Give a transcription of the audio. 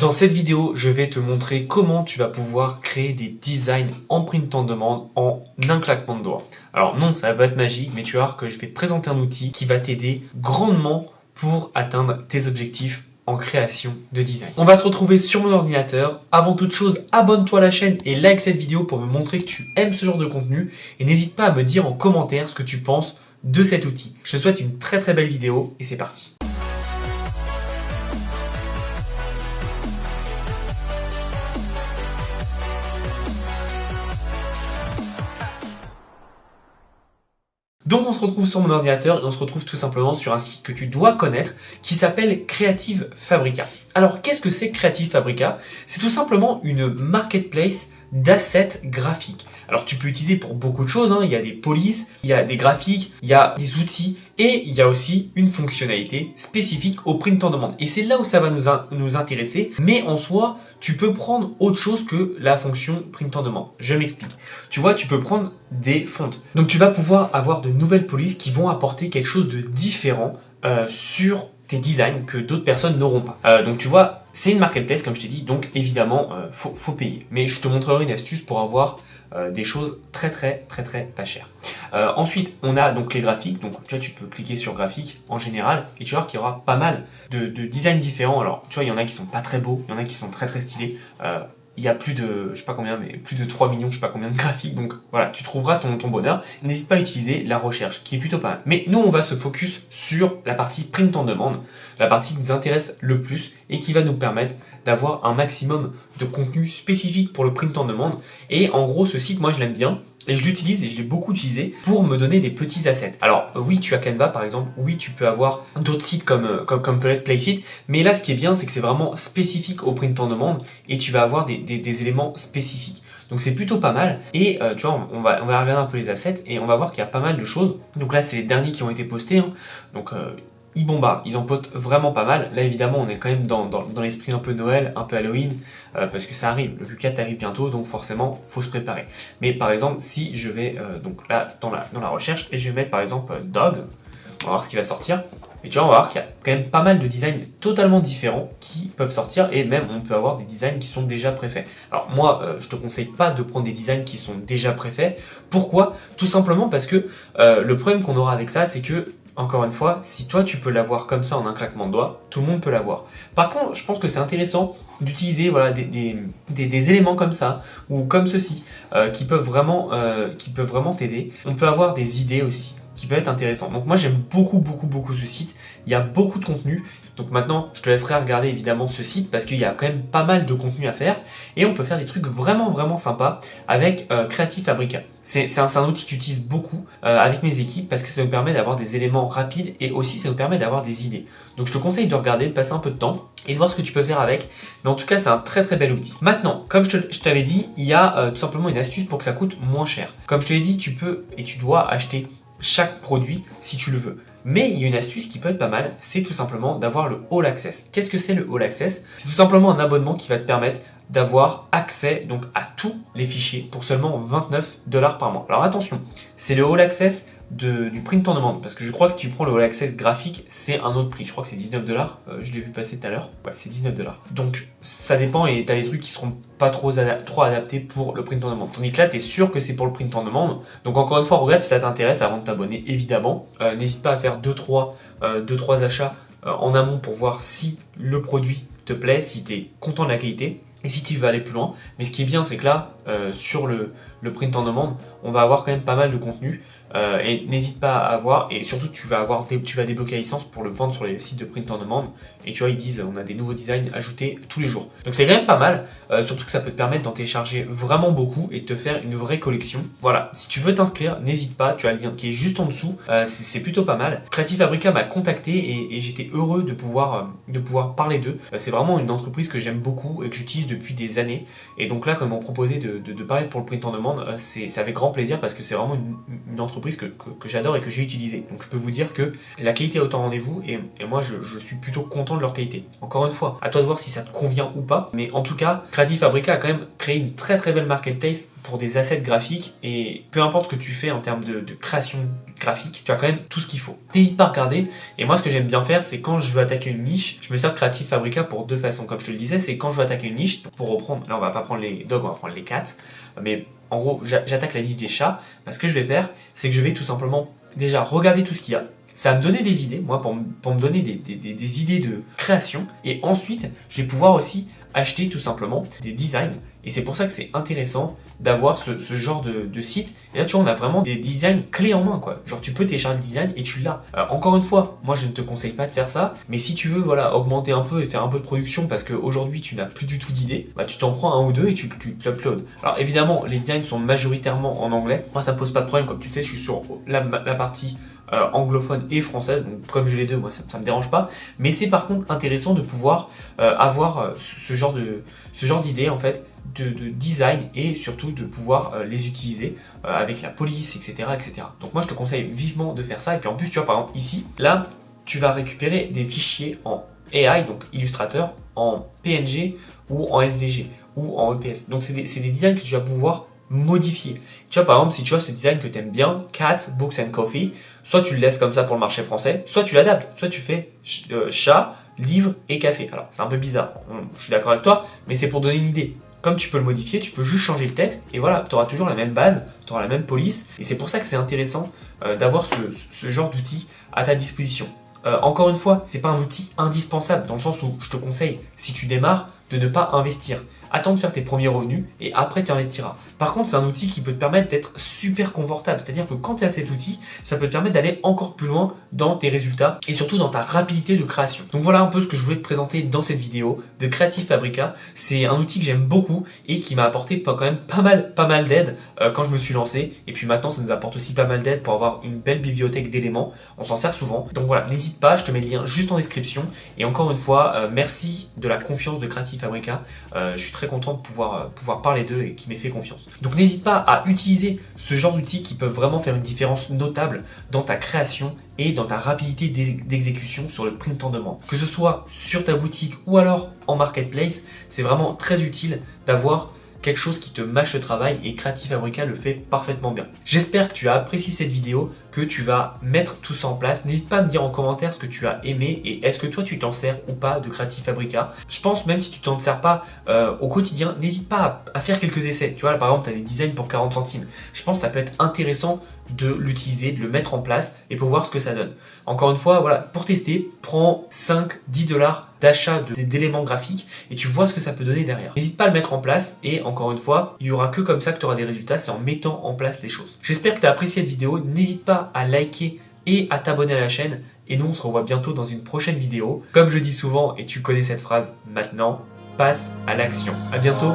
Dans cette vidéo, je vais te montrer comment tu vas pouvoir créer des designs en print on demande en un claquement de doigts. Alors non, ça va pas être magique, mais tu vas voir que je vais te présenter un outil qui va t'aider grandement pour atteindre tes objectifs en création de design. On va se retrouver sur mon ordinateur. Avant toute chose, abonne-toi à la chaîne et like cette vidéo pour me montrer que tu aimes ce genre de contenu. Et n'hésite pas à me dire en commentaire ce que tu penses de cet outil. Je te souhaite une très belle vidéo et c'est parti. Donc on se retrouve sur mon ordinateur et on se retrouve tout simplement sur un site que tu dois connaître qui s'appelle Creative Fabrica. Alors qu'est-ce que c'est Creative Fabrica? C'est tout simplement une marketplace d'assets graphiques. Alors tu peux utiliser pour beaucoup de choses, il y a des polices, il y a des graphiques, il y a des outils et il y a aussi une fonctionnalité spécifique au print on demande. Et c'est là où ça va nous intéresser, mais en soi, tu peux prendre autre chose que la fonction print on demande. Je m'explique. Tu vois, tu peux prendre des fontes. Donc tu vas pouvoir avoir de nouvelles polices qui vont apporter quelque chose de différent sur tes designs que d'autres personnes n'auront pas. Donc tu vois, c'est une marketplace comme je t'ai dit, donc évidemment faut payer. Mais je te montrerai une astuce pour avoir des choses très pas chères. Ensuite, on a donc les graphiques. Donc tu vois, tu peux cliquer sur graphiques en général et tu vas voir qu'il y aura pas mal de designs différents. Alors tu vois, il y en a qui sont pas très beaux, il y en a qui sont très stylés. Il y a plus de, je sais pas combien, mais plus de 3 millions, je sais pas combien de graphiques. Donc voilà, tu trouveras ton bonheur. N'hésite pas à utiliser la recherche, qui est plutôt pas mal. Mais nous, on va se focus sur la partie print on demande, la partie qui nous intéresse le plus et qui va nous permettre d'avoir un maximum de contenu spécifique pour le print on demande. Et en gros, ce site, moi, je l'aime bien. Et je l'utilise et je l'ai beaucoup utilisé pour me donner des petits assets. Alors oui, tu as Canva par exemple, oui tu peux avoir d'autres sites comme peut-être Placeit, mais là ce qui est bien c'est que c'est vraiment spécifique au print on demande et tu vas avoir des éléments spécifiques. Donc c'est plutôt pas mal et tu vois on va regarder un peu les assets et on va voir qu'il y a pas mal de choses. Donc là c'est les derniers qui ont été postés, donc ils bombardent, ils en postent vraiment pas mal. Là évidemment on est quand même dans l'esprit un peu Noël, un peu Halloween, parce que ça arrive, le Q4 arrive bientôt, donc forcément faut se préparer. Mais par exemple si je vais donc là dans la recherche et je vais mettre par exemple dog, on va voir ce qui va sortir. Et tu vois, on va voir qu'il y a quand même pas mal de designs totalement différents qui peuvent sortir et même on peut avoir des designs qui sont déjà préfaits. Alors moi, je te conseille pas de prendre des designs qui sont déjà préfaits. Pourquoi? Tout simplement parce que le problème qu'on aura avec ça, c'est que encore une fois, si toi tu peux l'avoir comme ça en un claquement de doigts, tout le monde peut l'avoir. Par contre, je pense que c'est intéressant d'utiliser voilà, des éléments comme ça ou comme ceci qui peuvent vraiment t'aider. On peut avoir des idées aussi qui peuvent être intéressantes. Donc moi j'aime beaucoup ce site. Il y a beaucoup de contenu. Donc maintenant, je te laisserai regarder évidemment ce site parce qu'il y a quand même pas mal de contenu à faire et on peut faire des trucs vraiment sympas avec Creative Fabrica. C'est un outil que j'utilise beaucoup avec mes équipes parce que ça nous permet d'avoir des éléments rapides et aussi ça nous permet d'avoir des idées. Donc je te conseille de regarder, de passer un peu de temps et de voir ce que tu peux faire avec. Mais en tout cas, c'est un très bel outil. Maintenant, comme je t'avais dit, il y a tout simplement une astuce pour que ça coûte moins cher. Comme je te l'ai dit, tu peux et tu dois acheter chaque produit si tu le veux. Mais il y a une astuce qui peut être pas mal, c'est tout simplement d'avoir le All Access. Qu'est-ce que c'est le All Access? C'est tout simplement un abonnement qui va te permettre d'avoir accès donc à tous les fichiers pour seulement 29 $ par mois. Alors attention, c'est le All Access du print on demande parce que je crois que si tu prends le All Access graphique, c'est un autre prix. Je crois que c'est 19 $. Je l'ai vu passer tout à l'heure. Ouais, c'est 19 $. Donc ça dépend et tu as des trucs qui seront pas trop adaptés pour le print on demande. Tandis que là, tu es sûr que c'est pour le print on demande. Donc encore une fois, regarde si ça t'intéresse avant de t'abonner, évidemment. N'hésite pas à faire 2-3 achats en amont pour voir si le produit te plaît, si tu es content de la qualité. Et si tu veux aller plus loin, mais ce qui est bien, c'est que là, sur le print on demande, on va avoir quand même pas mal de contenu. Et n'hésite pas à avoir, et surtout tu vas débloquer la licence pour le vendre sur les sites de print on demande. Et tu vois, ils disent on a des nouveaux designs ajoutés tous les jours. Donc c'est quand même pas mal, surtout que ça peut te permettre d'en télécharger vraiment beaucoup et de te faire une vraie collection. Voilà, si tu veux t'inscrire, n'hésite pas, tu as le lien qui est juste en dessous, c'est plutôt pas mal. Creative Fabrica m'a contacté et j'étais heureux de pouvoir parler d'eux. C'est vraiment une entreprise que j'aime beaucoup et que j'utilise depuis des années. Et donc là, quand ils m'ont proposé de parler pour le print on demande, c'est avec grand plaisir parce que c'est vraiment une entreprise que j'adore et que j'ai utilisée. Donc je peux vous dire que la qualité est au rendez-vous et moi je suis plutôt content de leur qualité. Encore une fois, à toi de voir si ça te convient ou pas, mais en tout cas, Creative Fabrica a quand même créé une très belle marketplace pour des assets graphiques et peu importe ce que tu fais en termes de création graphique, tu as quand même tout ce qu'il faut. N'hésite pas à regarder. Et moi, ce que j'aime bien faire, c'est quand je veux attaquer une niche, je me sers de Creative Fabrica pour deux façons. Comme je te le disais, c'est quand je veux attaquer une niche, pour reprendre, là on va pas prendre les dogs, on va prendre les cats, mais en gros, j'attaque la niche des chats. Ce que je vais faire, c'est que je vais tout simplement déjà regarder tout ce qu'il y a. Ça va me donner des idées, moi, pour me donner des idées de création. Et ensuite, je vais pouvoir aussi acheter tout simplement des designs. Et c'est pour ça que c'est intéressant d'avoir ce genre de site. Et là, tu vois, on a vraiment des designs clés en main, quoi. Genre, tu peux télécharger le design et tu l'as. Encore une fois, moi, je ne te conseille pas de faire ça. Mais si tu veux, voilà, augmenter un peu et faire un peu de production parce qu'aujourd'hui, tu n'as plus du tout d'idées, bah, tu t'en prends un ou deux et tu l'uploads. Alors, évidemment, les designs sont majoritairement en anglais. Moi, ça me pose pas de problème. Comme tu le sais, je suis sur la partie anglophone et française. Donc, comme j'ai les deux, moi, ça me dérange pas. Mais c'est par contre intéressant de pouvoir avoir ce genre d'idées, en fait, de design et surtout de pouvoir les utiliser avec la police, etc., etc. Donc moi je te conseille vivement de faire ça. Et puis en plus tu vois par exemple ici, là tu vas récupérer des fichiers en AI, donc Illustrator, en PNG ou en SVG ou en EPS. Donc c'est des designs que tu vas pouvoir modifier. Tu vois par exemple si tu vois ce design que tu aimes bien, Cats, Books and Coffee, soit tu le laisses comme ça pour le marché français, soit tu l'adaptes, soit tu fais chat, livre et café. Alors c'est un peu bizarre, je suis d'accord avec toi, mais c'est pour donner une idée. Comme tu peux le modifier, tu peux juste changer le texte et voilà, tu auras toujours la même base, tu auras la même police. Et c'est pour ça que c'est intéressant d'avoir ce genre d'outil à ta disposition. Encore une fois, c'est pas un outil indispensable dans le sens où je te conseille, si tu démarres, de ne pas investir. Attends de faire tes premiers revenus et après tu investiras. Par contre, c'est un outil qui peut te permettre d'être super confortable. C'est-à-dire que quand tu as cet outil, ça peut te permettre d'aller encore plus loin dans tes résultats et surtout dans ta rapidité de création. Donc voilà un peu ce que je voulais te présenter dans cette vidéo de Creative Fabrica. C'est un outil que j'aime beaucoup et qui m'a apporté quand même pas mal d'aide quand je me suis lancé. Et puis maintenant, ça nous apporte aussi pas mal d'aide pour avoir une belle bibliothèque d'éléments. On s'en sert souvent. Donc voilà, n'hésite pas, je te mets le lien juste en description. Et encore une fois, merci de la confiance de Creative Fabrica. Je suis très content de pouvoir parler d'eux et qui m'ait fait confiance. Donc n'hésite pas à utiliser ce genre d'outils qui peuvent vraiment faire une différence notable dans ta création et dans ta rapidité d'exécution sur le print on demand. Que ce soit sur ta boutique ou alors en marketplace, c'est vraiment très utile d'avoir quelque chose qui te mâche le travail et Creative Fabrica le fait parfaitement bien. J'espère que tu as apprécié cette vidéo, que tu vas mettre tout ça en place. N'hésite pas à me dire en commentaire ce que tu as aimé et est-ce que toi tu t'en sers ou pas de Creative Fabrica. Je pense même si tu t'en sers pas au quotidien, n'hésite pas à faire quelques essais. Tu vois là par exemple tu as des designs pour 40 centimes. Je pense que ça peut être intéressant de l'utiliser, de le mettre en place et pour voir ce que ça donne. Encore une fois, voilà, pour tester, prends 5-10$ d'achat d'éléments graphiques et tu vois ce que ça peut donner derrière. N'hésite pas à le mettre en place et encore une fois, il n'y aura que comme ça que tu auras des résultats, c'est en mettant en place les choses. J'espère que tu as apprécié cette vidéo, n'hésite pas à liker et à t'abonner à la chaîne et nous on se revoit bientôt dans une prochaine vidéo. Comme je dis souvent et tu connais cette phrase maintenant, passe à l'action. À bientôt.